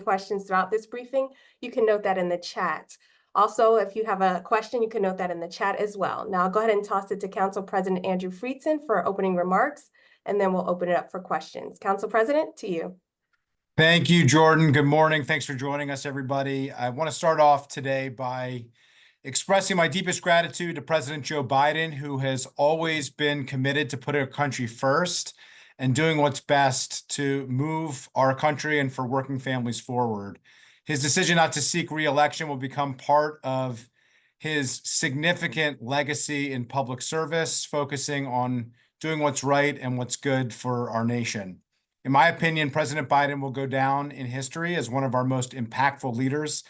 questions throughout this briefing, you can note that in the chat. Also, if you have a question, you can note that in the chat as well. Now I'll go ahead and toss it to Council President Andrew Friedson for opening remarks, and then we'll open it up for questions. Council President, to you. Thank you, Jordan. Good morning. Thanks for joining us, everybody. I want to start off today by expressing my deepest gratitude to President Joe Biden, who has always been committed to putting our country first and doing what's best to move our country and for working families forward. His decision not to seek re-election will become part of his significant legacy in public service, focusing on doing what's right and what's good for our nation. In my opinion, President Biden will go down in history as one of our most impactful leaders,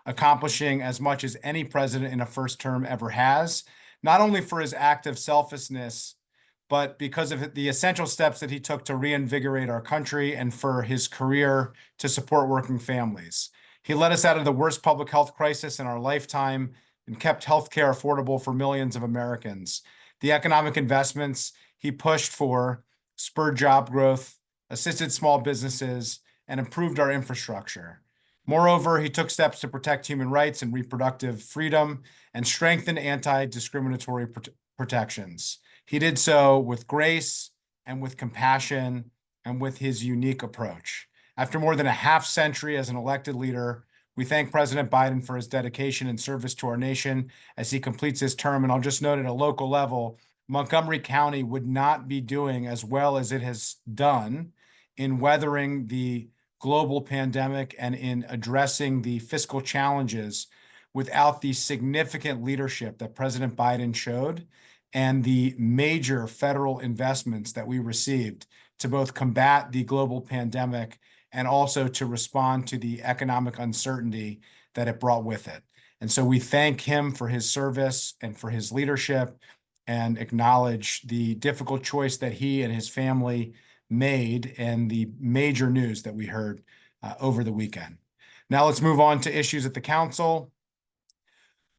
accomplishing as much as any president in a first term ever has, not only for his act of selflessness, but because of the essential steps that he took to reinvigorate our country and for his career to support working families. He led us out of the worst public health crisis in our lifetime and kept healthcare affordable for millions of Americans. The economic investments he pushed for spurred job growth, assisted small businesses, and improved our infrastructure. Moreover, he took steps to protect human rights and reproductive freedom and strengthen anti-discriminatory protections. He did so with grace and with compassion and with his unique approach. After more than a half century as an elected leader, we thank President Biden for his dedication and service to our nation as he completes his term. And I'll just note at a local level, Montgomery County would not be doing as well as it has done in weathering the global pandemic and in addressing the fiscal challenges without the significant leadership that President Biden showed and the major federal investments that we received to both combat the global pandemic and also to respond to the economic uncertainty that it brought with it. And so we thank him for his service and for his leadership and acknowledge the difficult choice that he and his family made and the major news that we heard over the weekend. Now let's move on to issues at the council.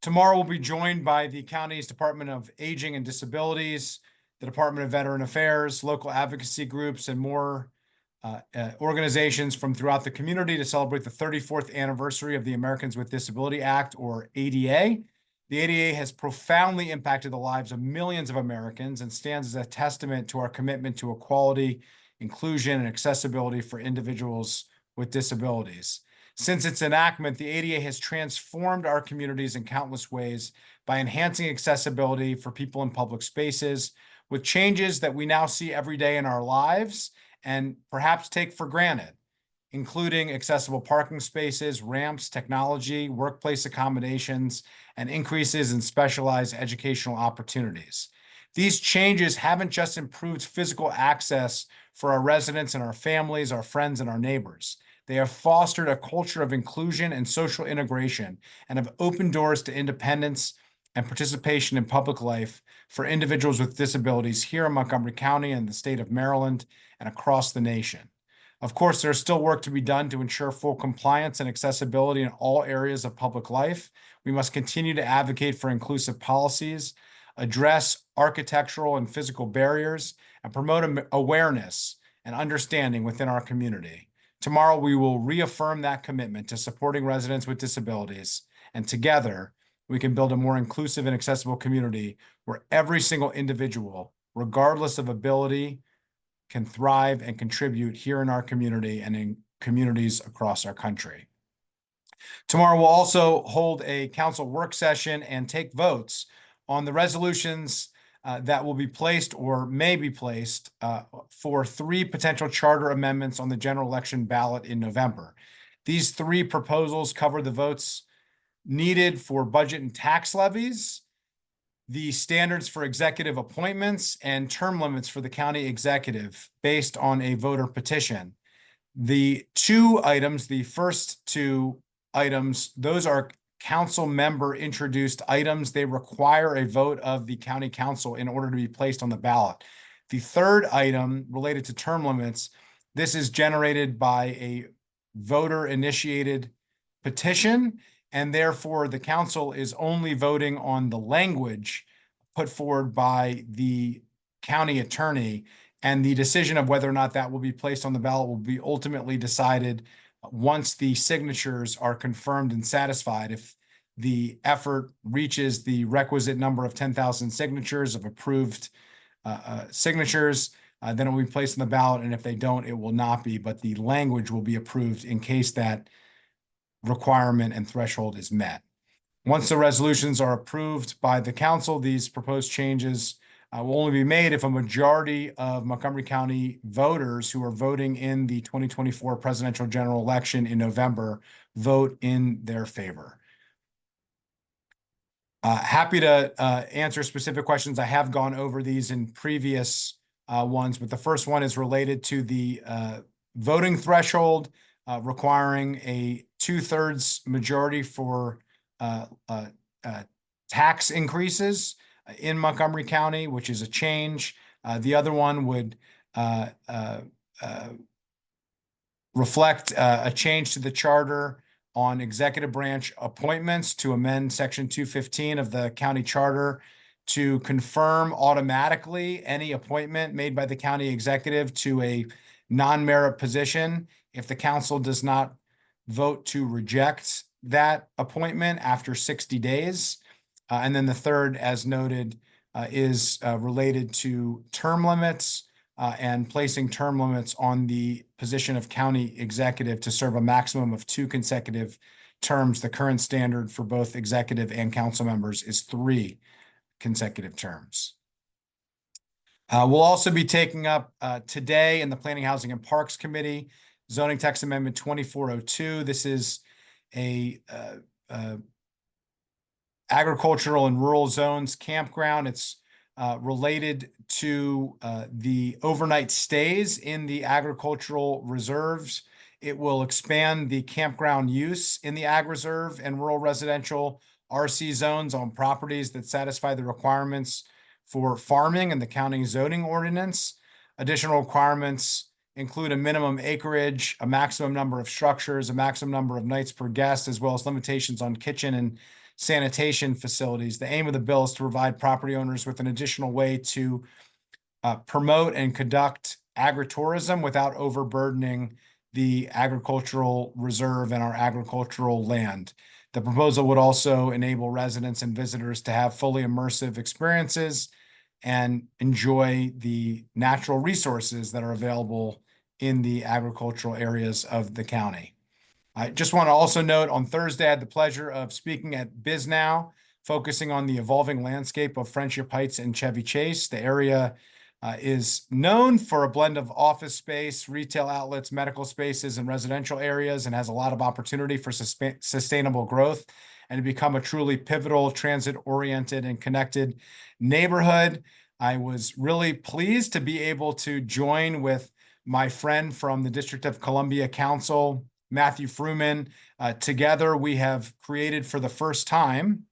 Tomorrow we'll be joined by the county's Department of Aging and Disabilities, the Department of Veteran Affairs, local advocacy groups, and more organizations from throughout the community to celebrate the 34th anniversary of the Americans with Disability Act, or ADA. The ADA has profoundly impacted the lives of millions of Americans and stands as a testament to our commitment to equality, inclusion, and accessibility for individuals with disabilities. Since its enactment, the ADA has transformed our communities in countless ways by enhancing accessibility for people in public spaces with changes that we now see every day in our lives and perhaps take for granted, including accessible parking spaces, ramps, technology, workplace accommodations, and increases in specialized educational opportunities. These changes haven't just improved physical access for our residents and our families, our friends, and our neighbors. They have fostered a culture of inclusion and social integration and have opened doors to independence and participation in public life for individuals with disabilities here in Montgomery County and the state of Maryland and across the nation. Of course, there's still work to be done to ensure full compliance and accessibility in all areas of public life. We must continue to advocate for inclusive policies, address architectural and physical barriers, and promote awareness and understanding within our community. Tomorrow, we will reaffirm that commitment to supporting residents with disabilities, and together, we can build a more inclusive and accessible community where every single individual, regardless of ability, can thrive and contribute here in our community and in communities across our country. Tomorrow, we'll also hold a council work session and take votes on the resolutions that will be placed or may be placed for 3 potential charter amendments on the general election ballot in November. These 3 proposals cover the votes needed for budget and tax levies, the standards for executive appointments, and term limits for the county executive based on a voter petition. The 2 items, the first 2 items, those are council member introduced items. They require a vote of the county council in order to be placed on the ballot. The third item related to term limits, this is generated by a voter initiated petition, and therefore the council is only voting on the language put forward by the county attorney, and the decision of whether or not that will be placed on the ballot will be ultimately decided once the signatures are confirmed and satisfied. If the effort reaches the requisite number of 10,000 signatures of approved signatures, then it will be placed on the ballot, and if they don't, it will not be, but the language will be approved in case that requirement and threshold is met. Once the resolutions are approved by the council, these proposed changes will only be made if a majority of Montgomery County voters who are voting in the 2024 presidential general election in November vote in their favor. Happy to answer specific questions. I have gone over these in previous ones, but the first one is related to the voting threshold requiring a 2/3 majority for tax increases in Montgomery County, which is a change. The other one would reflect a change to the charter on executive branch appointments to amend Section 215 of the county charter to confirm automatically any appointment made by the county executive to a non-merit position if the council does not vote to reject that appointment after 60 days. And then the third, as noted, is related to term limits and placing term limits on the position of county executive to serve a maximum of 2 consecutive terms. The current standard for both executive and council members is 3 consecutive terms. We'll also be taking up today in the Planning, Housing, and Parks Committee, Zoning Text Amendment 2402. This is a agricultural and rural zones campground. It's related to the overnight stays in the agricultural reserves. It will expand the campground use in the ag reserve and rural residential RC zones on properties that satisfy the requirements for farming and the county zoning ordinance. Additional requirements include a minimum acreage, a maximum number of structures, a maximum number of nights per guest, as well as limitations on kitchen and sanitation facilities. The aim of the bill is to provide property owners with an additional way to promote and conduct agritourism without overburdening the agricultural reserve and our agricultural land. The proposal would also enable residents and visitors to have fully immersive experiences and enjoy the natural resources that are available in the agricultural areas of the county. I just want to also note on Thursday, I had the pleasure of speaking at BizNow, focusing on the evolving landscape of Friendship Heights and Chevy Chase. The area is known for a blend of office space, retail outlets, medical spaces, and residential areas, and has a lot of opportunity for sustainable growth and to become a truly pivotal, transit-oriented, and connected neighborhood. I was really pleased to be able to join with my friend from the District of Columbia Council, Matthew Fruman. Together, we have created for the first time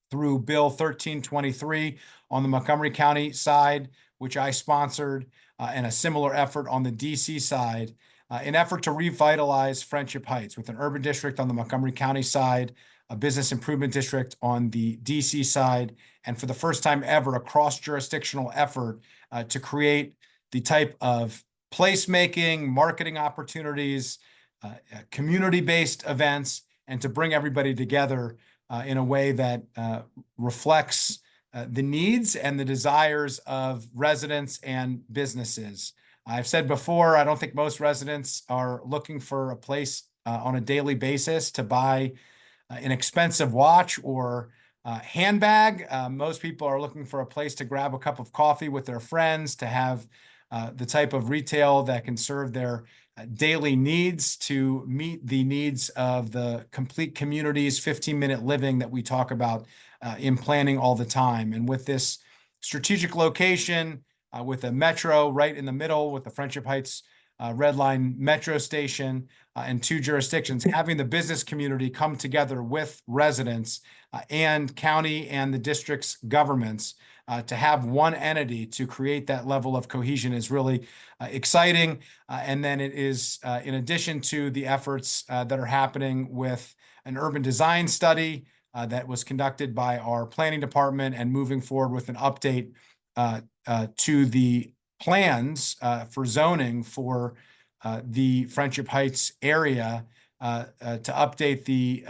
through Bill 1323 on the Montgomery County side, which I sponsored, and a similar effort on the DC side, an effort to revitalize Friendship Heights with an urban district on the Montgomery County side, a business improvement district on the DC side, and for the first time ever, a cross-jurisdictional effort to create the type of placemaking, marketing opportunities, community-based events, and to bring everybody together in a way that reflects the needs and the desires of residents and businesses. I've said before, I don't think most residents are looking for a place on a daily basis to buy an expensive watch or handbag. Most people are looking for a place to grab a cup of coffee with their friends, to have the type of retail that can serve their daily needs, to meet the needs of the complete communities, 15-minute living that we talk about in planning all the time. And with this strategic location, with a metro right in the middle, with the Friendship Heights Red Line metro station and 2 jurisdictions, having the business community come together with residents and county and the district's governments to have one entity to create that level of cohesion is really exciting. And then it is, in addition to the efforts that are happening with an urban design study that was conducted by our planning department, and moving forward with an update to the plans for zoning for the Friendship Heights area to update the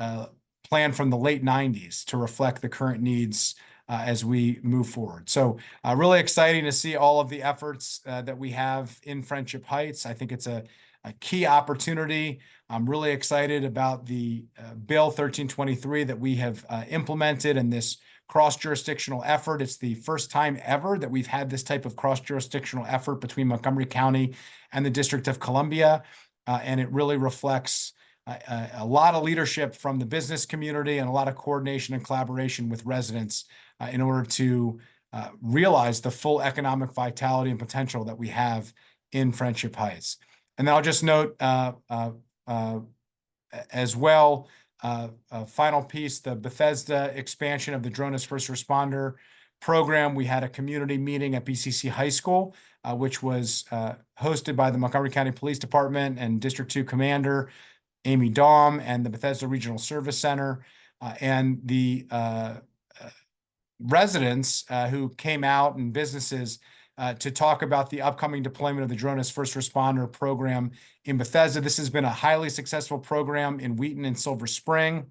plan from the late 90s to reflect the current needs as we move forward. So really exciting to see all of the efforts that we have in Friendship Heights. I think it's a key opportunity. I'm really excited about the Bill 1323 that we have implemented and this cross-jurisdictional effort. It's the first time ever that we've had this type of cross-jurisdictional effort between Montgomery County and the District of Columbia. And it really reflects a lot of leadership from the business community and a lot of coordination and collaboration with residents in order to realize the full economic vitality and potential that we have in Friendship Heights. And then I'll just note as well, a final piece, the Bethesda expansion of the Drone as First Responder program. We had a community meeting at BCC High School, which was hosted by the Montgomery County Police Department and District 2 Commander Amy Daum and the Bethesda Regional Service Center. And the residents who came out and businesses to talk about the upcoming deployment of the Drone as First Responder program in Bethesda. This has been a highly successful program in Wheaton and Silver Spring.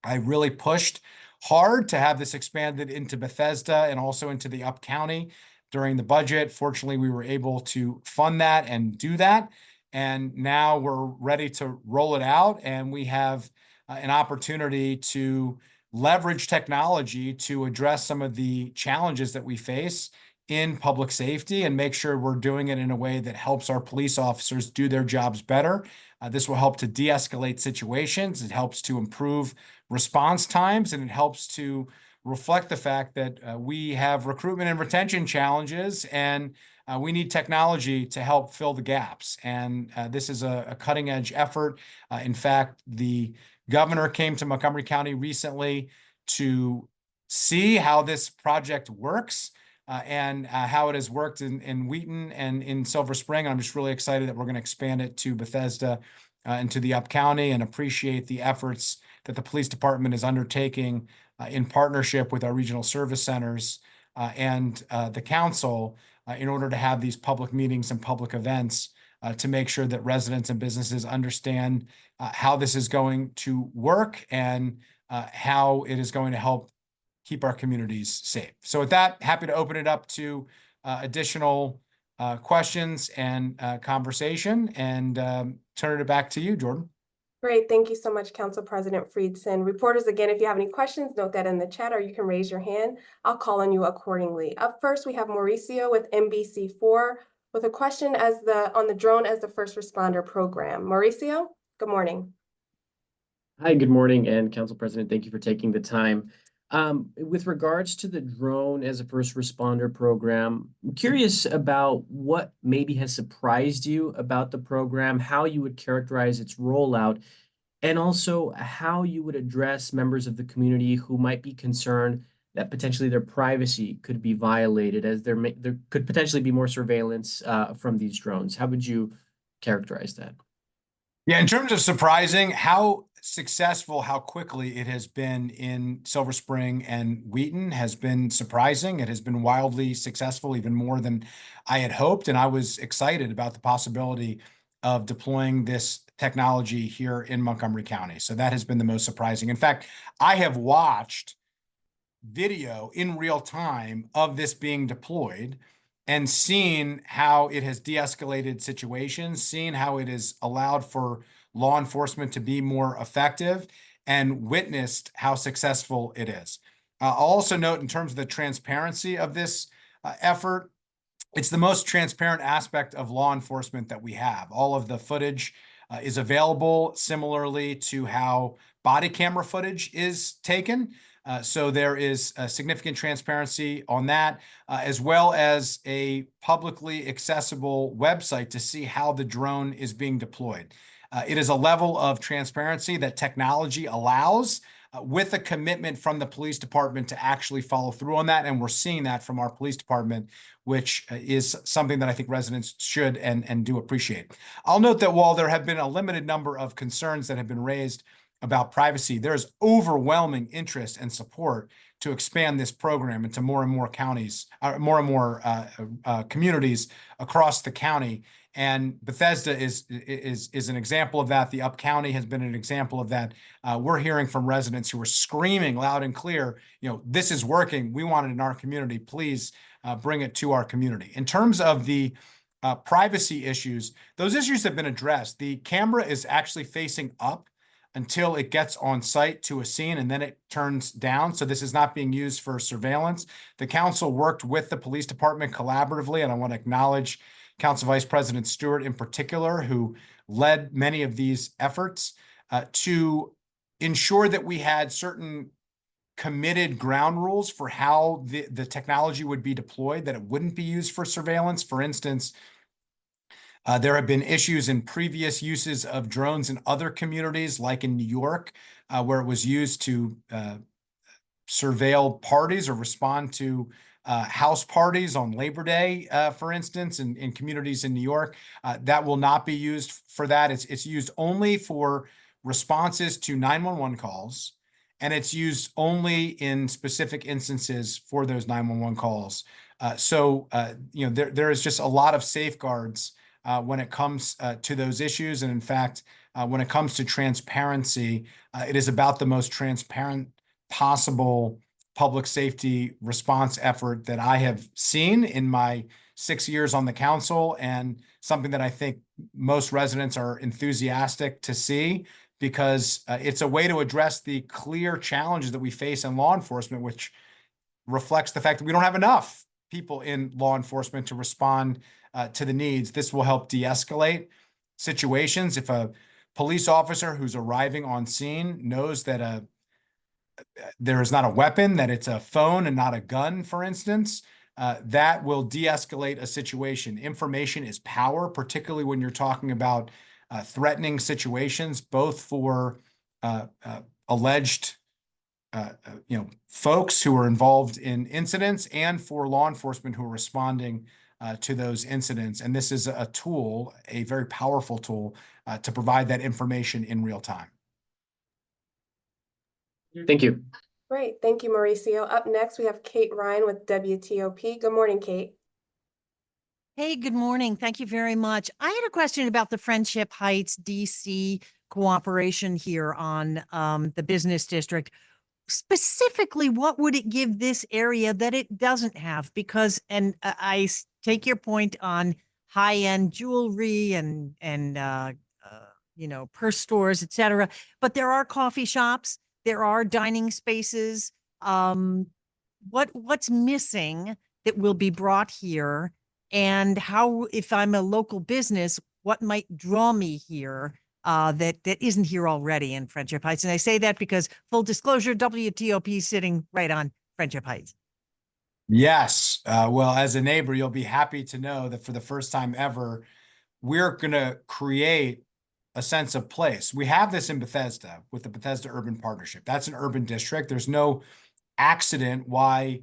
I really pushed hard to have this expanded into Bethesda and also into the Up County during the budget. Fortunately, we were able to fund that and do that. And now we're ready to roll it out. And we have an opportunity to leverage technology to address some of the challenges that we face in public safety and make sure we're doing it in a way that helps our police officers do their jobs better. This will help to de-escalate situations. It helps to improve response times, and it helps to reflect the fact that we have recruitment and retention challenges, and we need technology to help fill the gaps. And this is a cutting-edge effort. In fact, the governor came to Montgomery County recently to see how this project works and how it has worked in Wheaton and in Silver Spring. I'm just really excited that we're going to expand it to Bethesda and to the Up County, and appreciate the efforts that the police department is undertaking in partnership with our regional service centers and the council in order to have these public meetings and public events to make sure that residents and businesses understand how this is going to work and how it is going to help keep our communities safe. So with that, happy to open it up to additional questions and conversation, and turn it back to you, Jordan. Great. Thank you so much, Council President Friedson. Reporters, again, if you have any questions, note that in the chat, or you can raise your hand. I'll call on you accordingly. Up first, we have Mauricio with NBC4 with a question on the Drone as the First Responder program. Mauricio, good morning. Hi, good morning, and Council President, thank you for taking the time. With regards to the Drone as a First Responder program, I'm curious about what maybe has surprised you about the program, how you would characterize its rollout, and also how you would address members of the community who might be concerned that potentially their privacy could be violated, as there could potentially be more surveillance from these drones. How would you characterize that? Yeah, in terms of surprising, how successful, how quickly it has been in Silver Spring and Wheaton has been surprising. It has been wildly successful, even more than I had hoped. And I was excited about the possibility of deploying this technology here in Montgomery County. So that has been the most surprising. In fact, I have watched video in real time of this being deployed and seen how it has de-escalated situations, seen how it has allowed for law enforcement to be more effective, and witnessed how successful it is. I'll also note, in terms of the transparency of this effort, it's the most transparent aspect of law enforcement that we have. All of the footage is available, similarly to how body camera footage is taken. So there is a significant transparency on that, as well as a publicly accessible website to see how the drone is being deployed. It is a level of transparency that technology allows, with a commitment from the police department to actually follow through on that. And we're seeing that from our police department, which is something that I think residents should and do appreciate. I'll note that while there have been a limited number of concerns that have been raised about privacy, there's overwhelming interest and support to expand this program into more and more counties, more and more communities across the county. And Bethesda is an example of that. The Up County has been an example of that. We're hearing from residents who are screaming loud and clear, this is working. We want it in our community. Please bring it to our community. In terms of the privacy issues, those issues have been addressed. The camera is actually facing up until it gets on site to a scene, and then it turns down. So this is not being used for surveillance. The council worked with the police department collaboratively, and I want to acknowledge Council Vice President Stewart in particular, who led many of these efforts to ensure that we had certain committed ground rules for how the technology would be deployed, that it wouldn't be used for surveillance. For instance, there have been issues in previous uses of drones in other communities, like in New York, where it was used to surveil parties or respond to house parties on Labor Day, for instance, in communities in New York. That will not be used for that. It's used only for responses to 911 calls, and it's used only in specific instances for those 911 calls. There is just a lot of safeguards when it comes to those issues. And in fact, when it comes to transparency, it is about the most transparent possible public safety response effort that I have seen in my 6 years on the council, and something that I think most residents are enthusiastic to see, because it's a way to address the clear challenges that we face in law enforcement, which reflects the fact that we don't have enough people in law enforcement to respond to the needs. This will help de-escalate situations. If a police officer who's arriving on scene knows that there is not a weapon, that it's a phone and not a gun, for instance, that will de-escalate a situation. Information is power, particularly when you're talking about threatening situations, both for alleged folks who are involved in incidents and for law enforcement who are responding to those incidents. And this is a tool, a very powerful tool, to provide that information in real time. Thank you. Great. Thank you, Mauricio. Up next, we have Kate Ryan with WTOP. Good morning, Kate. Hey, good morning. Thank you very much. I had a question about the Friendship Heights DC cooperation here on the business district. Specifically, what would it give this area that it doesn't have? Because, and I take your point on high-end jewelry and purse stores, et cetera, but there are coffee shops, there are dining spaces. What's missing that will be brought here? And how, if I'm a local business, what might draw me here that isn't here already in Friendship Heights? And I say that because, full disclosure, WTOP is sitting right on Friendship Heights. Yes. Well, as a neighbor, you'll be happy to know that for the first time ever, we're going to create a sense of place. We have this in Bethesda with the Bethesda Urban Partnership. That's an urban district. There's no accident why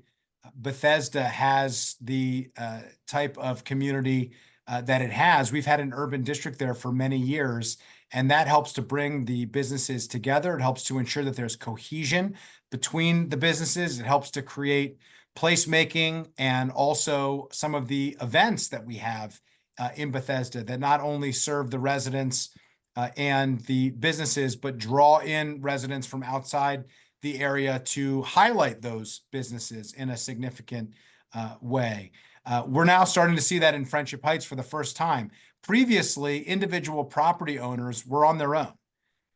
Bethesda has the type of community that it has. We've had an urban district there for many years, and that helps to bring the businesses together. It helps to ensure that there's cohesion between the businesses. It helps to create placemaking and also some of the events that we have in Bethesda that not only serve the residents and the businesses, but draw in residents from outside the area to highlight those businesses in a significant way. We're now starting to see that in Friendship Heights for the first time. Previously, individual property owners were on their own.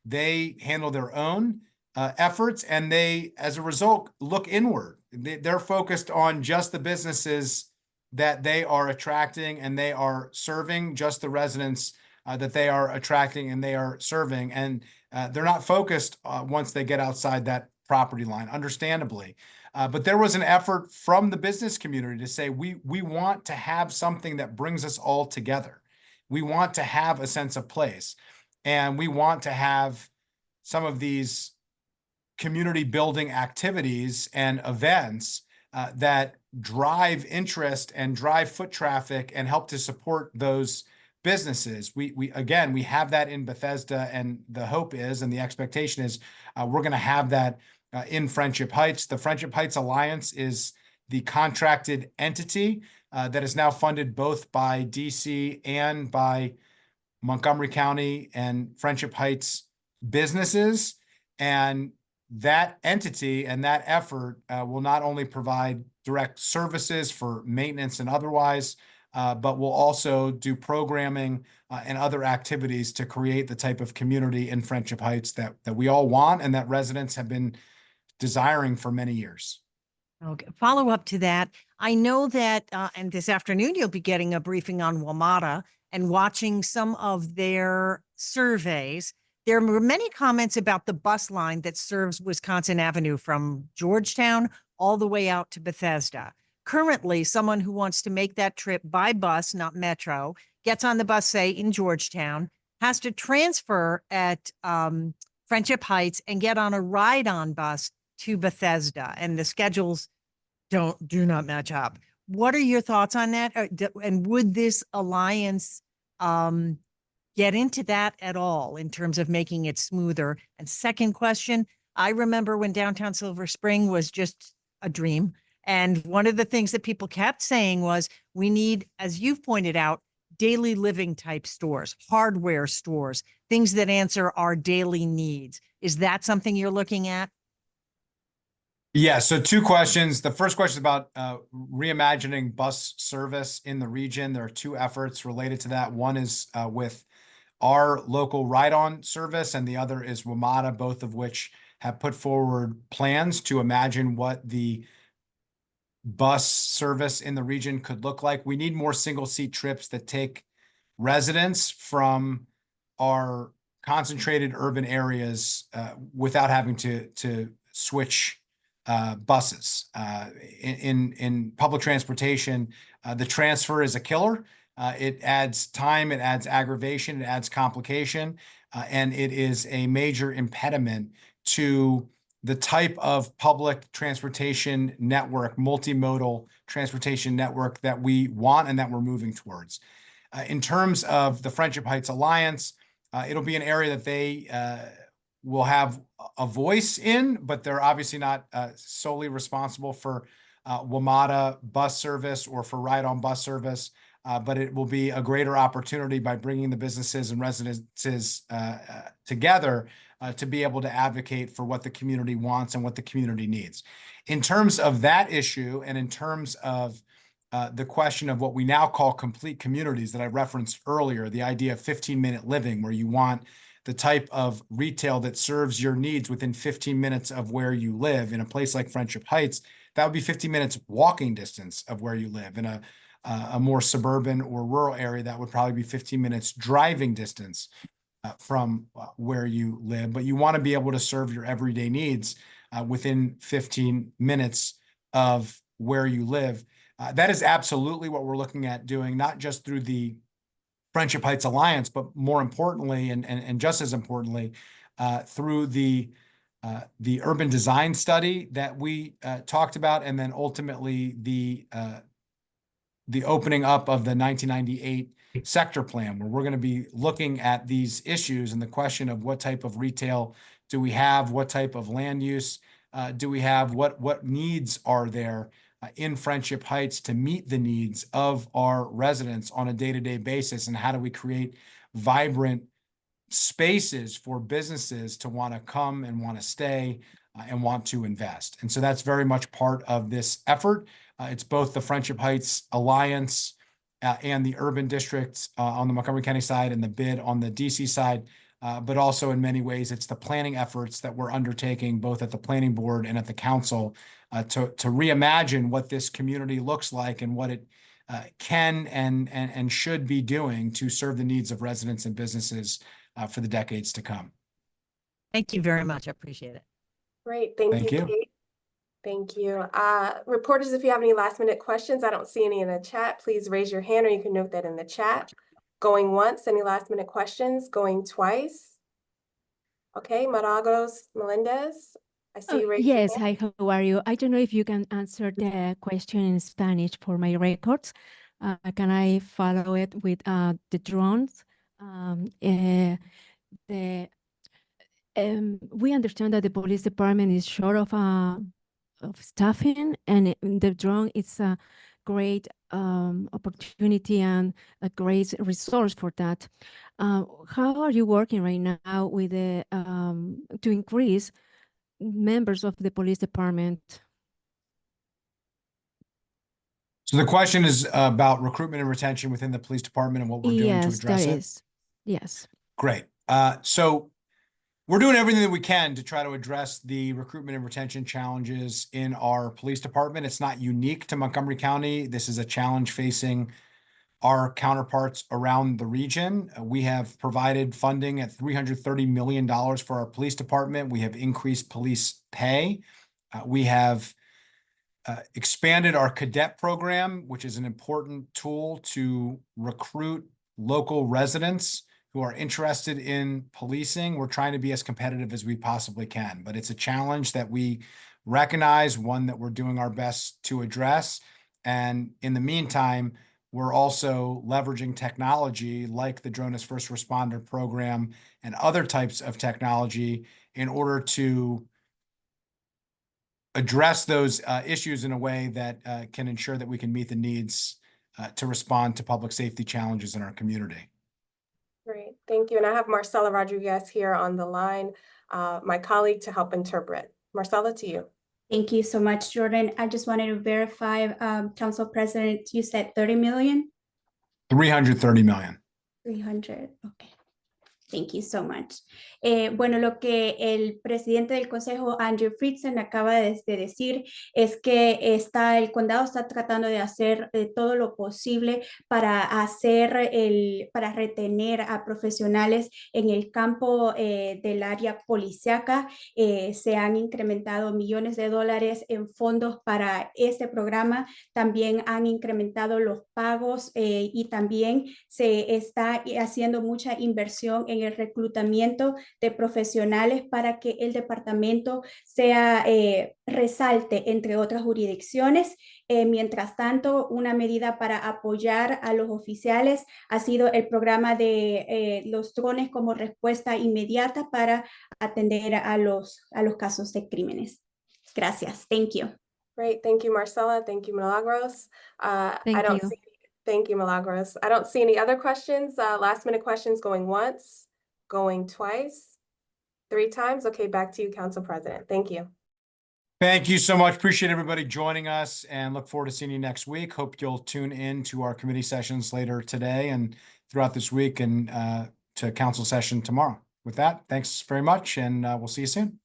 They handle their own efforts, and they, as a result, look inward. They're focused on just the businesses that they are attracting, and they are serving just the residents that they are attracting and they are serving. And they're not focused once they get outside that property line, understandably. But there was an effort from the business community to say, we want to have something that brings us all together. We want to have a sense of place, and we want to have some of these community building activities and events that drive interest and drive foot traffic and help to support those businesses. We have that in Bethesda, and the hope is, and the expectation is, we're going to have that in Friendship Heights. The Friendship Heights Alliance is the contracted entity that is now funded both by DC and by Montgomery County and Friendship Heights businesses. And that entity and that effort will not only provide direct services for maintenance and otherwise, but will also do programming and other activities to create the type of community in Friendship Heights that we all want and that residents have been desiring for many years. Okay, follow up to that. I know that, and this afternoon you'll be getting a briefing on WMATA and watching some of their surveys. There were many comments about the bus line that serves Wisconsin Avenue from Georgetown all the way out to Bethesda. Currently, someone who wants to make that trip by bus, not metro, gets on the bus, say in Georgetown, has to transfer at Friendship Heights and get on a ride-on bus to Bethesda, and the schedules do not match up. What are your thoughts on that? And would this alliance get into that at all in terms of making it smoother? And second question, I remember when downtown Silver Spring was just a dream. And one of the things that people kept saying was, we need, as you've pointed out, daily living type stores, hardware stores, things that answer our daily needs. Is that something you're looking at? Yeah, so two questions. The first question is about reimagining bus service in the region. There are two efforts related to that. One is with our local ride-on service, and the other is WMATA, both of which have put forward plans to imagine what the bus service in the region could look like. We need more single-seat trips that take residents from our concentrated urban areas without having to switch buses. In public transportation, the transfer is a killer. It adds time, it adds aggravation, it adds complication, and it is a major impediment to the type of public transportation network, multimodal transportation network that we want and that we're moving towards. In terms of the Friendship Heights Alliance, it'll be an area that they will have a voice in, but they're obviously not solely responsible for WMATA bus service or for ride-on bus service, but it will be a greater opportunity by bringing the businesses and residences together to be able to advocate for what the community wants and what the community needs. In terms of that issue, and in terms of the question of what we now call complete communities that I referenced earlier, the idea of 15-minute living, where you want the type of retail that serves your needs within 15 minutes of where you live. In a place like Friendship Heights, that would be 50 minutes walking distance of where you live. In a more suburban or rural area, that would probably be 15 minutes driving distance from where you live. But you want to be able to serve your everyday needs within 15 minutes of where you live. That is absolutely what we're looking at doing, not just through the Friendship Heights Alliance, but more importantly, and just as importantly, through the urban design study that we talked about, and then ultimately the opening up of the 1998 sector plan, where we're going to be looking at these issues and the question of what type of retail do we have, what type of land use do we have, what needs are there in Friendship Heights to meet the needs of our residents on a day-to-day basis, and how do we create vibrant spaces for businesses to want to come and want to stay and want to invest. And so that's very much part of this effort. It's both the Friendship Heights Alliance and the urban districts on the Montgomery County side and the bid on the DC side, but also in many ways, it's the planning efforts that we're undertaking both at the planning board and at the council to reimagine what this community looks like and what it can and should be doing to serve the needs of residents and businesses for the decades to come. Thank you very much. I appreciate it. Great, thank you, Kate. Thank you. Reporters, if you have any last minute questions, I don't see any in the chat, please raise your hand or you can note that in the chat. Going once, any last minute questions? Going twice? Okay, Maragos Melendez, I see you raised your Yes, hand. hi, how are you? I don't know if you can answer the question in Spanish for my records. Can I follow it with the drones? We understand that the police department is short of staffing, and the drone is great opportunity and a great resource for that. How are you working right now with the to increase members of the police department? So the question is about recruitment and retention within the police department and what we're doing to Yes, address that it. is. Yes. Great. So we're doing everything that we can to try to address the recruitment and retention challenges in our police department. It's not unique to Montgomery County. This is a challenge facing our counterparts around the region. We have provided funding at $330 million for our police department. We have increased police pay. We have expanded our cadet program, which is an important tool to recruit local residents who are interested in policing. We're trying to be as competitive as we possibly can, but it's a challenge that we recognize, one that we're doing our best to address. And in the meantime, we're also leveraging technology like the Drone as First Responder program and other types of technology in order to address those issues in a way that can ensure that we can meet the needs to respond to public safety challenges in our community. Great, thank you. And I have Marcela Rodriguez here on the line, my colleague, to help interpret. Marcela, to you. Thank you so much, Jordan. I just wanted to verify, Council President, you said 30 million? 330 million. 300, okay. Thank you so much. Bueno, lo que el presidente del Consejo, Andrew Friedson, acaba de decir es que el condado está tratando de hacer todo lo posible para para retener a profesionales en el campo del área policíaca. Se han incrementado millones de dólares en fondos para este programa. También han incrementado los pagos y también se está haciendo mucha inversión en el reclutamiento de profesionales para que el departamento resalte entre otras jurisdicciones. Mientras tanto, una medida para apoyar a los oficiales ha sido el programa de los drones como respuesta inmediata para atender a los casos de crímenes. Gracias. Thank you. Great, thank you, Marcela. Thank you, Milagros. Thank you. Thank you, Milagros. I don't see any other questions. Last minute questions going once, going twice, 3 times. Okay, back to you, Council President. Thank you. Thank you so much. Appreciate everybody joining us and look forward to seeing you next week. Hope you'll tune in to our committee sessions later today and throughout this week and to council session tomorrow. With that, thanks very much, and we'll see you soon.